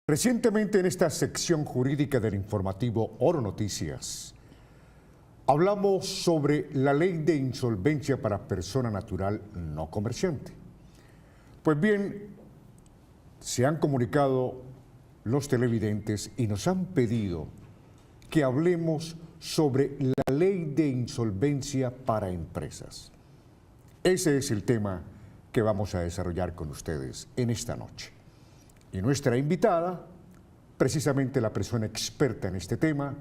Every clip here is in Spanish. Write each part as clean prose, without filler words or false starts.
Recientemente en esta sección jurídica del informativo Oro Noticias, hablamos sobre la ley de insolvencia para persona natural no comerciante. Pues bien, se han comunicado los televidentes y nos han pedido que hablemos sobre la ley de insolvencia para empresas. Ese es el tema que vamos a desarrollar con ustedes en esta noche. Y nuestra invitada, precisamente la persona experta en este tema,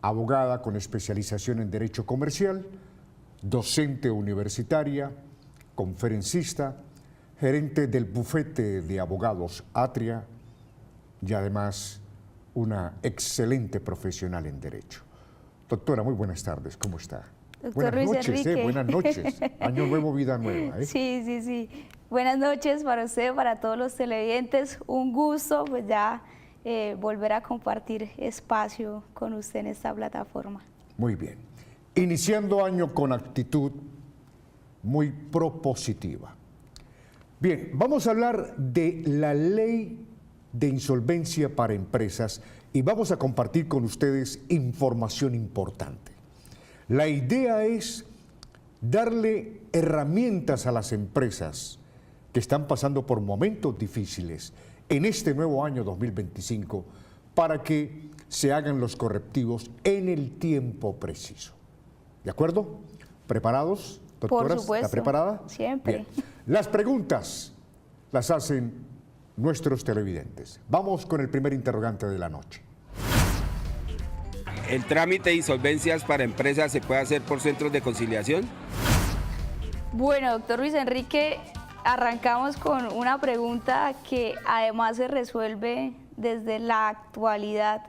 abogada con especialización en Derecho Comercial, docente universitaria, conferencista, gerente del bufete de abogados Atria y además una excelente profesional en Derecho. Doctora, muy buenas tardes, ¿cómo está? Doctor Buenas Luis noches, Enrique. buenas noches. Año nuevo, vida nueva. Sí. Buenas noches para usted, para todos los televidentes. Un gusto, pues ya volver a compartir espacio con usted en esta plataforma. Muy bien. Iniciando año con actitud muy propositiva. Bien, vamos a hablar de la ley de insolvencia para empresas y vamos a compartir con ustedes información importante. La idea es darle herramientas a las empresas que están pasando por momentos difíciles en este nuevo año 2025 para que se hagan los correctivos en el tiempo preciso. ¿De acuerdo? ¿Preparados, doctoras? Por supuesto. ¿Está preparada? Siempre. Bien. Las preguntas las hacen nuestros televidentes. Vamos con el primer interrogante de la noche. ¿El trámite de insolvencias para empresas se puede hacer por centros de conciliación? Bueno, doctor Luis Enrique, arrancamos con una pregunta que además se resuelve desde la actualidad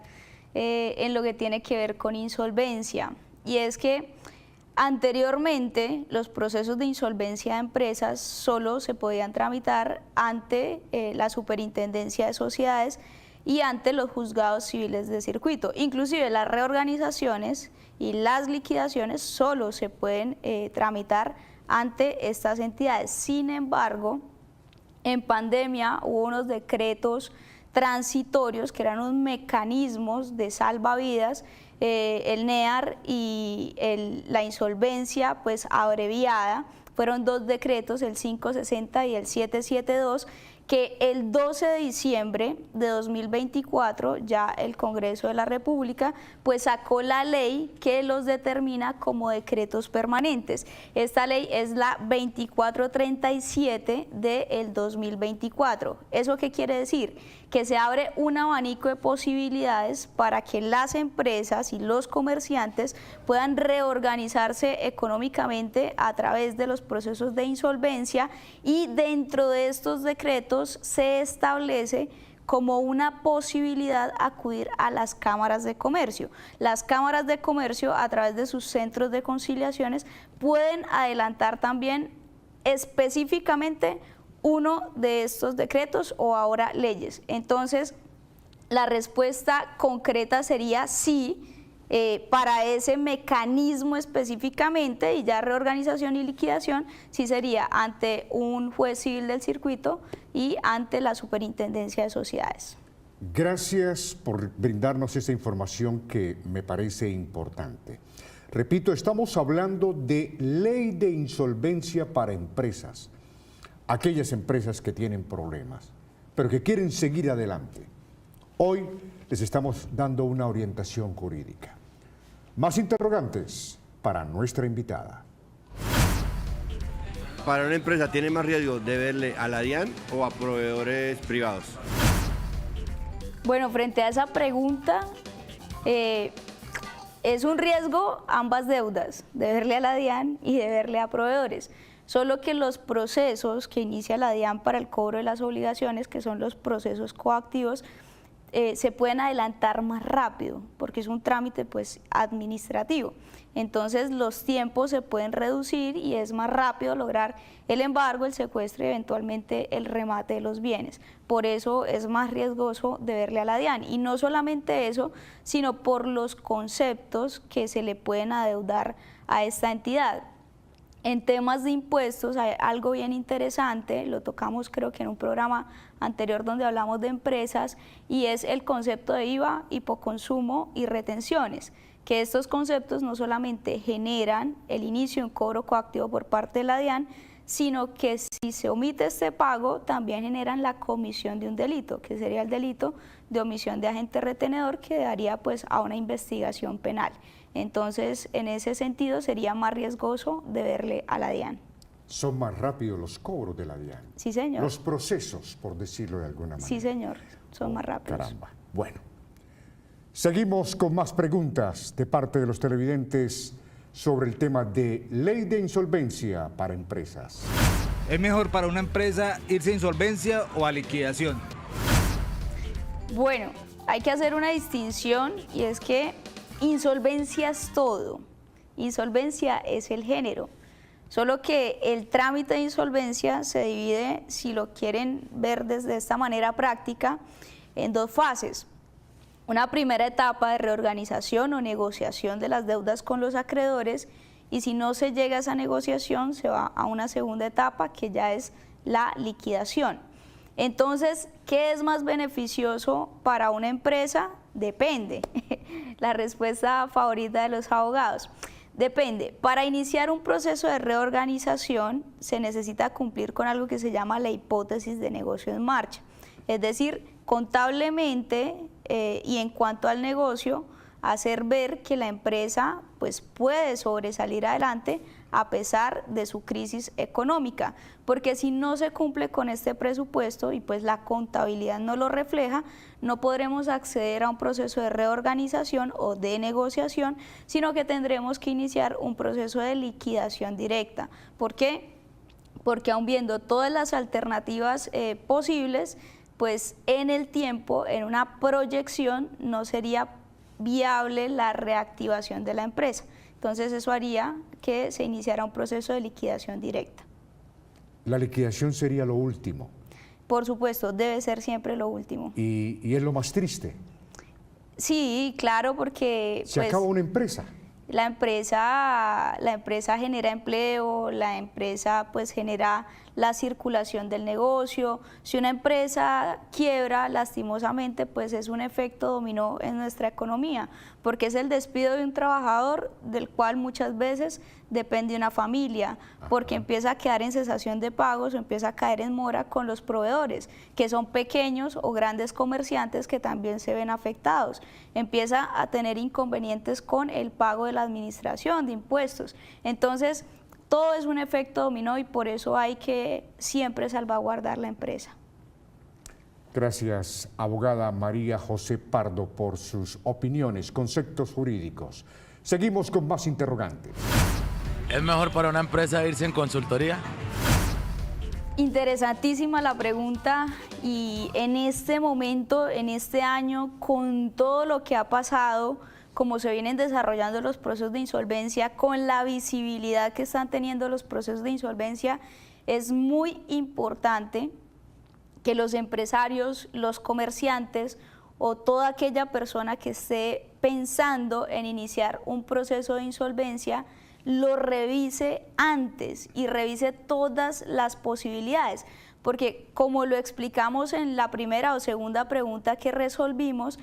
en lo que tiene que ver con insolvencia. Y es que anteriormente los procesos de insolvencia de empresas solo se podían tramitar ante la Superintendencia de Sociedades y ante los juzgados civiles de circuito. Inclusive las reorganizaciones y las liquidaciones solo se pueden tramitar ante estas entidades. Sin embargo, en pandemia hubo unos decretos transitorios que eran unos mecanismos de salvavidas, el NEAR y la insolvencia pues abreviada. Fueron dos decretos, el 560 y el 772, que el 12 de diciembre de 2024 ya el Congreso de la República pues sacó la ley que los determina como decretos permanentes. Esta ley es la 2437 del 2024. ¿Eso qué quiere decir? Que se abre un abanico de posibilidades para que las empresas y los comerciantes puedan reorganizarse económicamente a través de los procesos de insolvencia, y dentro de estos decretos se establece como una posibilidad acudir a las cámaras de comercio. Las cámaras de comercio, a través de sus centros de conciliaciones, pueden adelantar también específicamente uno de estos decretos o ahora leyes. Entonces, la respuesta concreta sería sí, para ese mecanismo específicamente, y ya reorganización y liquidación sí sería ante un juez civil del circuito y ante la Superintendencia de Sociedades. Gracias por brindarnos esa información que me parece importante. Repito, estamos hablando de ley de insolvencia para empresas. Aquellas empresas que tienen problemas, pero que quieren seguir adelante. Hoy les estamos dando una orientación jurídica. Más interrogantes para nuestra invitada. Para una empresa, ¿tiene más riesgo deberle a la DIAN o a proveedores privados? Bueno, frente a esa pregunta, es un riesgo ambas deudas, deberle a la DIAN y deberle a proveedores. Solo que los procesos que inicia la DIAN para el cobro de las obligaciones, que son los procesos coactivos, se pueden adelantar más rápido porque es un trámite pues administrativo. Entonces los tiempos se pueden reducir y es más rápido lograr el embargo, el secuestro y eventualmente el remate de los bienes. Por eso es más riesgoso deberle a la DIAN, y no solamente eso, sino por los conceptos que se le pueden adeudar a esta entidad. En temas de impuestos hay algo bien interesante, lo tocamos creo que en un programa anterior donde hablamos de empresas, y es el concepto de IVA, hipoconsumo y retenciones, que estos conceptos no solamente generan el inicio de un cobro coactivo por parte de la DIAN, sino que si se omite este pago, también generan la comisión de un delito, que sería el delito de omisión de agente retenedor, que daría pues a una investigación penal. Entonces, en ese sentido, sería más riesgoso deberle a la DIAN. Son más rápidos los cobros de la DIAN. Sí, señor. Los procesos, por decirlo de alguna manera. Sí, señor, son más rápidos. Caramba. Bueno, seguimos con más preguntas de parte de los televidentes sobre el tema de ley de insolvencia para empresas. ¿Es mejor para una empresa irse a insolvencia o a liquidación? Bueno, hay que hacer una distinción, y es que insolvencia es todo, insolvencia es el género, solo que el trámite de insolvencia se divide, si lo quieren ver desde esta manera práctica, en dos fases. Una primera etapa de reorganización o negociación de las deudas con los acreedores, y si no se llega a esa negociación se va a una segunda etapa, que ya es la liquidación. Entonces, ¿qué es más beneficioso para una empresa? Depende. La respuesta favorita de los abogados. Depende. Para iniciar un proceso de reorganización se necesita cumplir con algo que se llama la hipótesis de negocio en marcha. Es decir, contablemente y en cuanto al negocio, hacer ver que la empresa pues, puede sobresalir adelante a pesar de su crisis económica, porque si no se cumple con este presupuesto y pues la contabilidad no lo refleja, no podremos acceder a un proceso de reorganización o de negociación, sino que tendremos que iniciar un proceso de liquidación directa. ¿Por qué? Porque aun viendo todas las alternativas posibles, pues en el tiempo, en una proyección, no sería viable la reactivación de la empresa. Entonces eso haría que se iniciara un proceso de liquidación directa. La liquidación sería lo último. Por supuesto, debe ser siempre lo último. Y es lo más triste. Sí, claro, porque Se acaba una empresa. La empresa genera empleo, la empresa pues genera la circulación del negocio. Si una empresa quiebra, lastimosamente, pues es un efecto dominó en nuestra economía, porque es el despido de un trabajador del cual muchas veces depende una familia, porque empieza a quedar en cesación de pagos o empieza a caer en mora con los proveedores, que son pequeños o grandes comerciantes que también se ven afectados. Empieza a tener inconvenientes con el pago de la administración de impuestos. Entonces, todo es un efecto dominó y por eso hay que siempre salvaguardar la empresa. Gracias, abogada María José Pardo, por sus opiniones, conceptos jurídicos. Seguimos con más interrogantes. ¿Es mejor para una empresa irse en consultoría? Interesantísima la pregunta, y en este momento, en este año, con todo lo que ha pasado, como se vienen desarrollando los procesos de insolvencia, con la visibilidad que están teniendo los procesos de insolvencia, es muy importante que los empresarios, los comerciantes o toda aquella persona que esté pensando en iniciar un proceso de insolvencia lo revise antes y revise todas las posibilidades, porque como lo explicamos en la primera o segunda pregunta que resolvimos,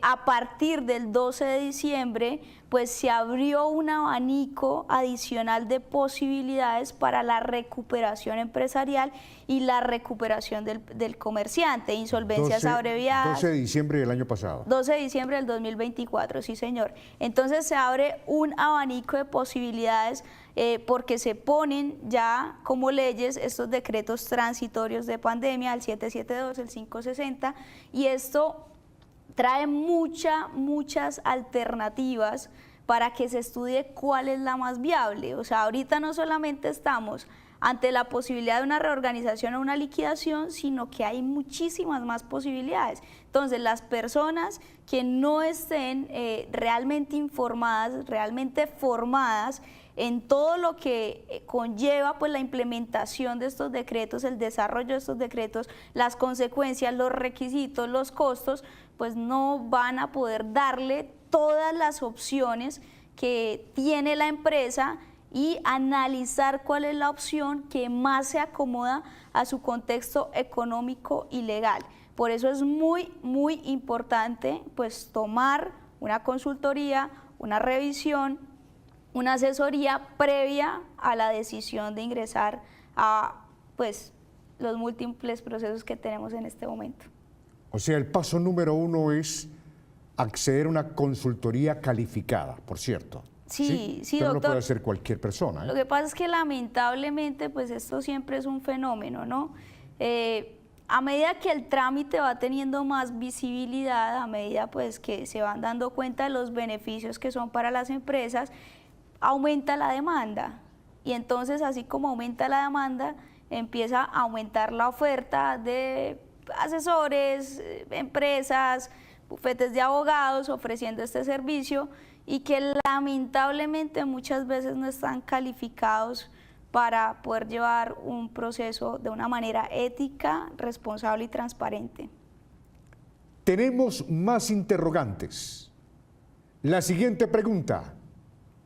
a partir del 12 de diciembre pues se abrió un abanico adicional de posibilidades para la recuperación empresarial y la recuperación del comerciante, insolvencias abreviadas. 12 de diciembre del año pasado. 12 de diciembre del 2024, sí señor. Entonces se abre un abanico de posibilidades porque se ponen ya como leyes estos decretos transitorios de pandemia, el 772, el 560, y esto trae muchas alternativas para que se estudie cuál es la más viable. O sea, ahorita no solamente estamos ante la posibilidad de una reorganización o una liquidación, sino que hay muchísimas más posibilidades. Entonces, las personas que no estén realmente informadas, realmente formadas en todo lo que conlleva pues la implementación de estos decretos, el desarrollo de estos decretos, las consecuencias, los requisitos, los costos, pues no van a poder darle todas las opciones que tiene la empresa y analizar cuál es la opción que más se acomoda a su contexto económico y legal. Por eso es muy, muy importante pues tomar una consultoría, una revisión, una asesoría previa a la decisión de ingresar a pues los múltiples procesos que tenemos en este momento. O sea, el paso número 1 es acceder a una consultoría calificada, por cierto. Sí, Pero doctor. no puede ser cualquier persona. Lo que pasa es que lamentablemente pues esto siempre es un fenómeno, ¿no? A medida que el trámite va teniendo más visibilidad, a medida pues que se van dando cuenta de los beneficios que son para las empresas, aumenta la demanda. Y entonces, así como aumenta la demanda, empieza a aumentar la oferta de asesores, empresas, bufetes de abogados ofreciendo este servicio y que lamentablemente muchas veces no están calificados para poder llevar un proceso de una manera ética, responsable y transparente. Tenemos más interrogantes. La siguiente pregunta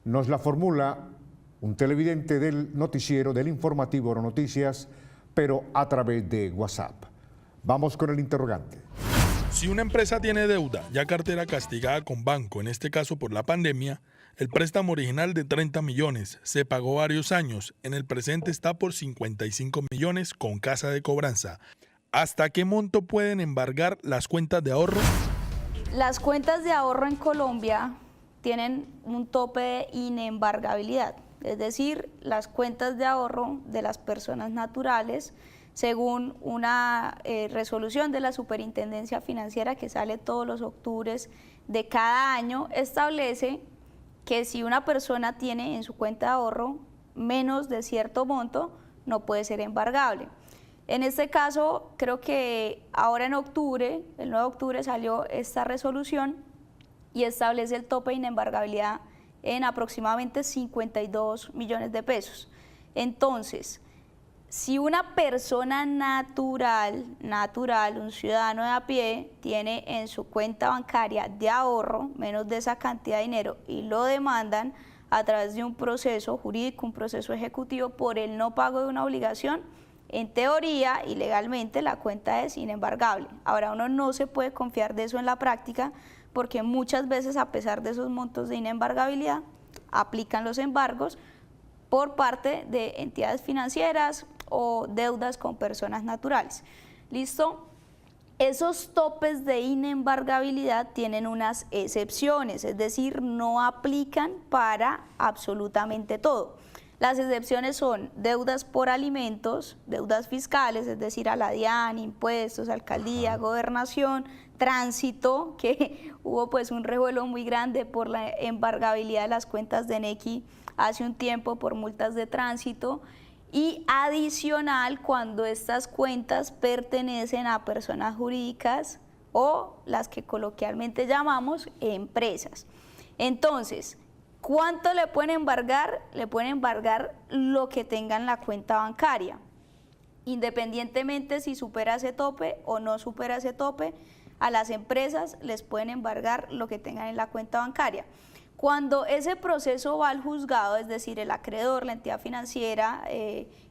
nos la formula un televidente del noticiero, del informativo Oro Noticias, pero a través de WhatsApp. Vamos con el interrogante. Si una empresa tiene deuda, ya cartera castigada con banco, en este caso por la pandemia, el préstamo original de 30 millones se pagó varios años, en el presente está por 55 millones con casa de cobranza. ¿Hasta qué monto pueden embargar las cuentas de ahorro? Las cuentas de ahorro en Colombia tienen un tope de inembargabilidad, es decir, las cuentas de ahorro de las personas naturales, según una resolución de la Superintendencia Financiera que sale todos los octubres de cada año, establece que si una persona tiene en su cuenta de ahorro menos de cierto monto, no puede ser embargable. En este caso, creo que ahora en octubre, el 9 de octubre salió esta resolución y establece el tope de inembargabilidad en aproximadamente 52 millones de pesos. Entonces, si una persona natural, un ciudadano de a pie, tiene en su cuenta bancaria de ahorro menos de esa cantidad de dinero y lo demandan a través de un proceso jurídico, un proceso ejecutivo por el no pago de una obligación, en teoría y legalmente la cuenta es inembargable. Ahora, uno no se puede confiar de eso en la práctica porque muchas veces, a pesar de esos montos de inembargabilidad, aplican los embargos por parte de entidades financieras o deudas con personas naturales. ¿Listo? Esos topes de inembargabilidad tienen unas excepciones, es decir, no aplican para absolutamente todo. Las excepciones son deudas por alimentos, deudas fiscales, es decir, a la DIAN, impuestos, alcaldía, gobernación, tránsito, que hubo pues un revuelo muy grande por la embargabilidad de las cuentas de Nequi hace un tiempo por multas de tránsito, y adicional cuando estas cuentas pertenecen a personas jurídicas o las que coloquialmente llamamos empresas. Entonces, ¿cuánto le pueden embargar? Le pueden embargar lo que tenga en la cuenta bancaria, independientemente si supera ese tope o no supera ese tope. A las empresas les pueden embargar lo que tengan en la cuenta bancaria. Cuando ese proceso va al juzgado, es decir, el acreedor, la entidad financiera,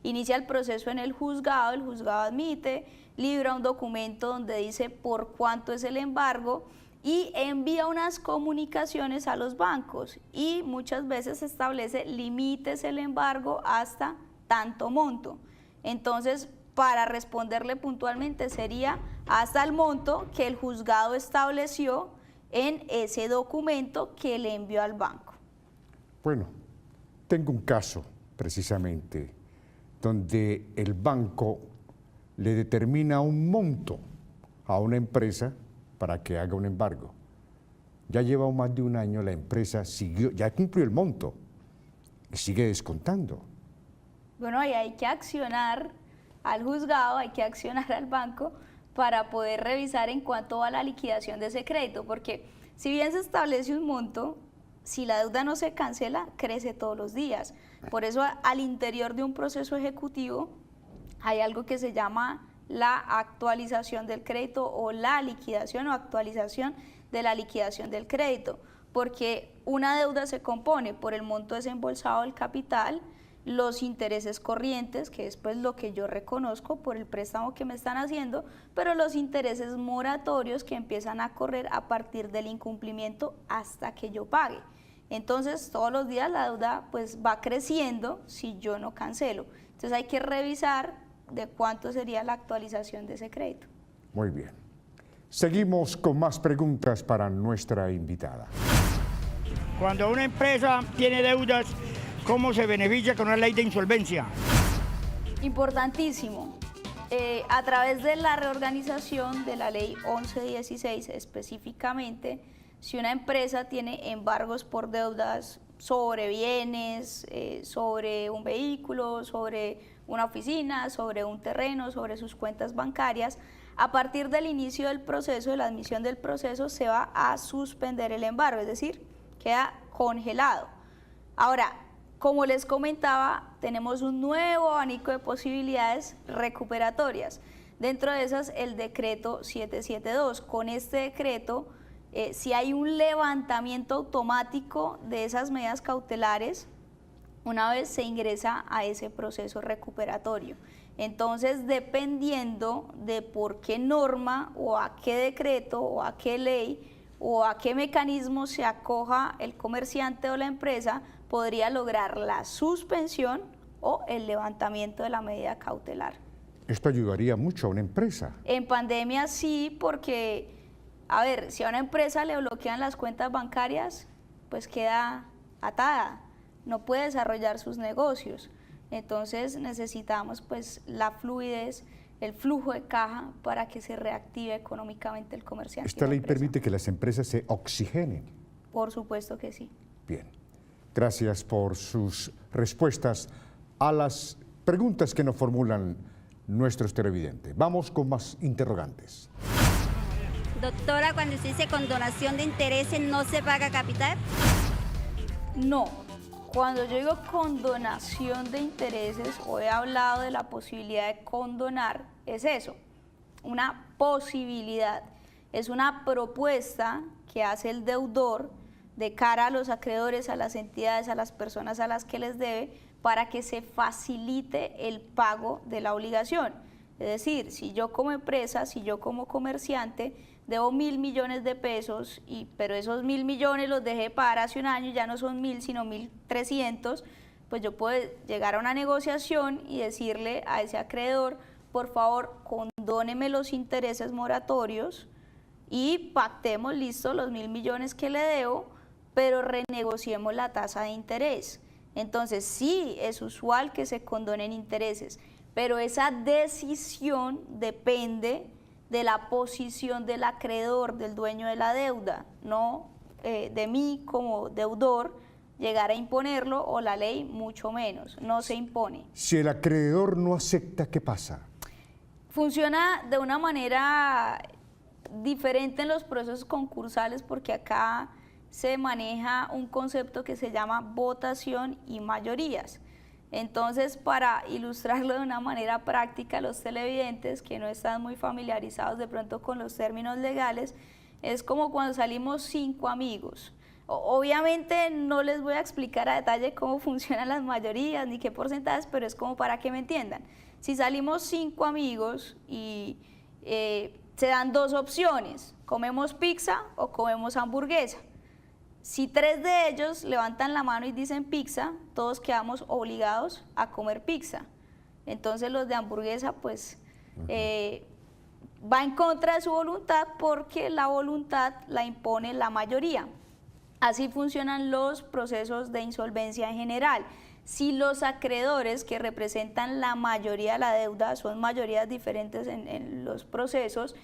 inicia el proceso en el juzgado admite, libra un documento donde dice por cuánto es el embargo y envía unas comunicaciones a los bancos y muchas veces establece límites el embargo hasta tanto monto. Entonces, para responderle puntualmente sería hasta el monto que el juzgado estableció en ese documento que le envió al banco. Bueno, tengo un caso precisamente donde el banco le determina un monto a una empresa para que haga un embargo. Ya lleva más de un año, la empresa siguió, ya cumplió el monto y sigue descontando. Bueno, ahí hay que accionar al juzgado, hay que accionar al banco para poder revisar en cuánto va la liquidación de ese crédito, porque si bien se establece un monto, si la deuda no se cancela, crece todos los días. Por eso al interior de un proceso ejecutivo hay algo que se llama la actualización del crédito o la liquidación o actualización de la liquidación del crédito, porque una deuda se compone por el monto desembolsado del capital, los intereses corrientes, que es pues lo que yo reconozco por el préstamo que me están haciendo, pero los intereses moratorios que empiezan a correr a partir del incumplimiento hasta que yo pague. Entonces todos los días la deuda pues va creciendo si yo no cancelo. Entonces hay que revisar de cuánto sería la actualización de ese crédito. Muy bien. Seguimos con más preguntas para nuestra invitada. Cuando una empresa tiene deudas, ¿cómo se beneficia con una ley de insolvencia? Importantísimo. A través de la reorganización de la ley 1116 específicamente, si una empresa tiene embargos por deudas sobre bienes, sobre un vehículo, sobre una oficina, sobre un terreno, sobre sus cuentas bancarias, a partir del inicio del proceso, de la admisión del proceso, se va a suspender el embargo, es decir, queda congelado. Ahora, como les comentaba, tenemos un nuevo abanico de posibilidades recuperatorias. Dentro de esas, el decreto 772. Con este decreto, si hay un levantamiento automático de esas medidas cautelares, una vez se ingresa a ese proceso recuperatorio. Entonces, dependiendo de por qué norma o a qué decreto o a qué ley o a qué mecanismo se acoja el comerciante o la empresa, podría lograr la suspensión o el levantamiento de la medida cautelar. Esto ayudaría mucho a una empresa. En pandemia sí, porque, a ver, si a una empresa le bloquean las cuentas bancarias, pues queda atada, no puede desarrollar sus negocios. Entonces necesitamos pues la fluidez, el flujo de caja para que se reactive económicamente el comerciante. ¿Esta ley permite que las empresas se oxigenen? Por supuesto que sí. Bien. Gracias por sus respuestas a las preguntas que nos formulan nuestros televidentes. Vamos con más interrogantes. Doctora, cuando se dice condonación de intereses, ¿no se paga capital? No. Cuando yo digo condonación de intereses o he hablado de la posibilidad de condonar, es eso, una posibilidad. Es una propuesta que hace el deudor de cara a los acreedores, a las entidades, a las personas a las que les debe, para que se facilite el pago de la obligación. Es decir, si yo como empresa, si yo como comerciante debo 1.000 millones de pesos, pero esos 1.000 millones los dejé pagar hace un año, ya no son 1.000 sino 1.300, pues yo puedo llegar a una negociación y decirle a ese acreedor, por favor, condóneme los intereses moratorios y pactemos, listo, los 1.000 millones que le debo, pero renegociemos la tasa de interés. Entonces sí, es usual que se condonen intereses, pero esa decisión depende de la posición del acreedor, del dueño de la deuda, no de mí como deudor llegar a imponerlo, o la ley mucho menos, no se impone. Si el acreedor no acepta, ¿qué pasa? Funciona de una manera diferente en los procesos concursales, porque acá se maneja un concepto que se llama votación y mayorías. Entonces, para ilustrarlo de una manera práctica, los televidentes que no están muy familiarizados de pronto con los términos legales, es como cuando salimos 5 amigos. Obviamente no les voy a explicar a detalle cómo funcionan las mayorías ni qué porcentajes, pero es como para que me entiendan. Si salimos 5 amigos y se dan 2 opciones, comemos pizza o comemos hamburguesa. Si 3 de ellos levantan la mano y dicen pizza, todos quedamos obligados a comer pizza. Entonces los de hamburguesa pues va en contra de su voluntad, porque la voluntad la impone la mayoría. Así funcionan los procesos de insolvencia en general. Si los acreedores que representan la mayoría de la deuda, son mayorías diferentes en los procesos,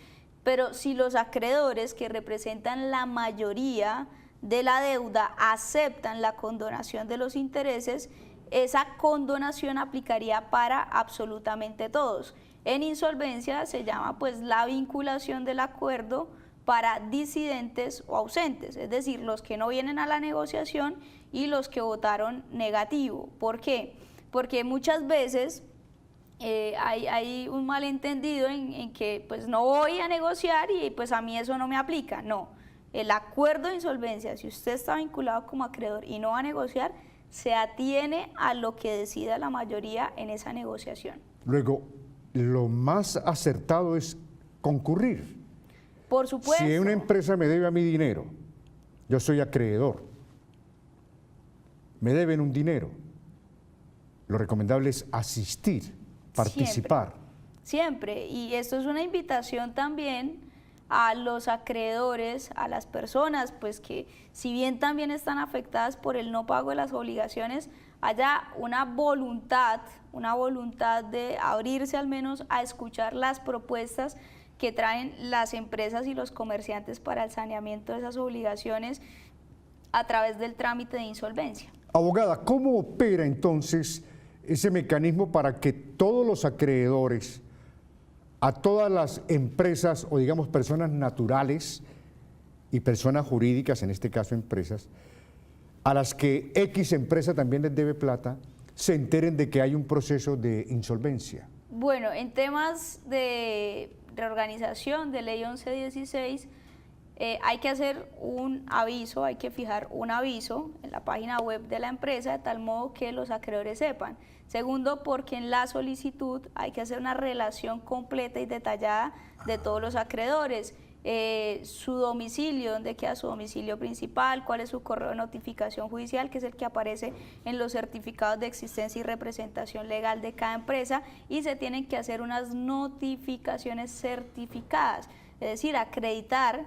pero si los acreedores que representan la mayoría de la deuda aceptan la condonación de los intereses, esa condonación aplicaría para absolutamente todos. En insolvencia se llama pues la vinculación del acuerdo para disidentes o ausentes, es decir, los que no vienen a la negociación y los que votaron negativo. ¿Por qué? Porque muchas veces hay un malentendido en que pues no voy a negociar y pues a mí eso no me aplica. No. el acuerdo de insolvencia, si usted está vinculado como acreedor y no va a negociar, se atiene a lo que decida la mayoría en esa negociación. Luego, lo más acertado es concurrir. Por supuesto. Si una empresa me debe a mí dinero, yo soy acreedor, me deben un dinero, lo recomendable es asistir, participar. Siempre. Y esto es una invitación también a los acreedores, a las personas, pues que si bien también están afectadas por el no pago de las obligaciones, haya una voluntad de abrirse al menos a escuchar las propuestas que traen las empresas y los comerciantes para el saneamiento de esas obligaciones a través del trámite de insolvencia. Abogada, ¿cómo opera entonces ese mecanismo para que todos los acreedores, a todas las empresas o digamos personas naturales y personas jurídicas, en este caso empresas, a las que X empresa también les debe plata, se enteren de que hay un proceso de insolvencia? Bueno, en temas de reorganización de ley 1116, hay que hacer un aviso, hay que fijar un aviso en la página web de la empresa de tal modo que los acreedores sepan. Segundo, porque en la solicitud hay que hacer una relación completa y detallada de todos los acreedores. Su domicilio, dónde queda su domicilio principal, cuál es su correo de notificación judicial, que es el que aparece en los certificados de existencia y representación legal de cada empresa, y se tienen que hacer unas notificaciones certificadas, es decir, acreditar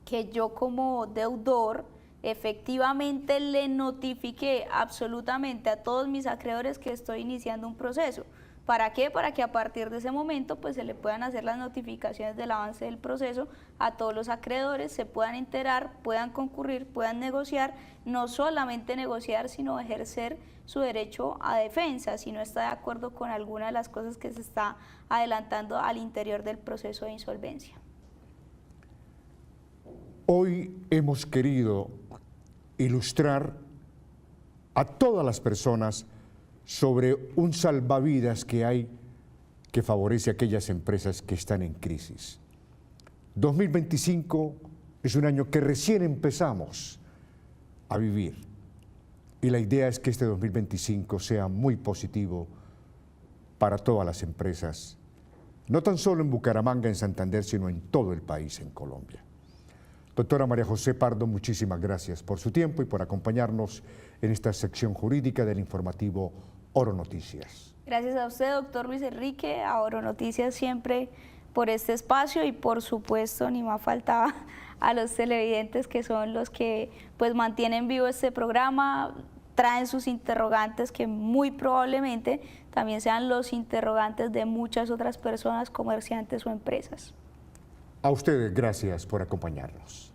que yo como deudor efectivamente le notifiqué absolutamente a todos mis acreedores que estoy iniciando un proceso. ¿Para qué? Para que a partir de ese momento pues se le puedan hacer las notificaciones del avance del proceso a todos los acreedores, se puedan enterar, puedan concurrir, puedan negociar, no solamente negociar, sino ejercer su derecho a defensa si no está de acuerdo con alguna de las cosas que se está adelantando al interior del proceso de insolvencia. Hoy hemos querido ilustrar a todas las personas sobre un salvavidas que hay que favorece a aquellas empresas que están en crisis. 2025 es un año que recién empezamos a vivir y la idea es que este 2025 sea muy positivo para todas las empresas, no tan solo en Bucaramanga, en Santander, sino en todo el país, en Colombia. Doctora María José Pardo, muchísimas gracias por su tiempo y por acompañarnos en esta sección jurídica del informativo Oro Noticias. Gracias a usted, doctor Luis Enrique, a Oro Noticias siempre por este espacio y por supuesto, ni más faltaba, a los televidentes que son los que pues mantienen vivo este programa, traen sus interrogantes que muy probablemente también sean los interrogantes de muchas otras personas, comerciantes o empresas. A ustedes, gracias por acompañarnos.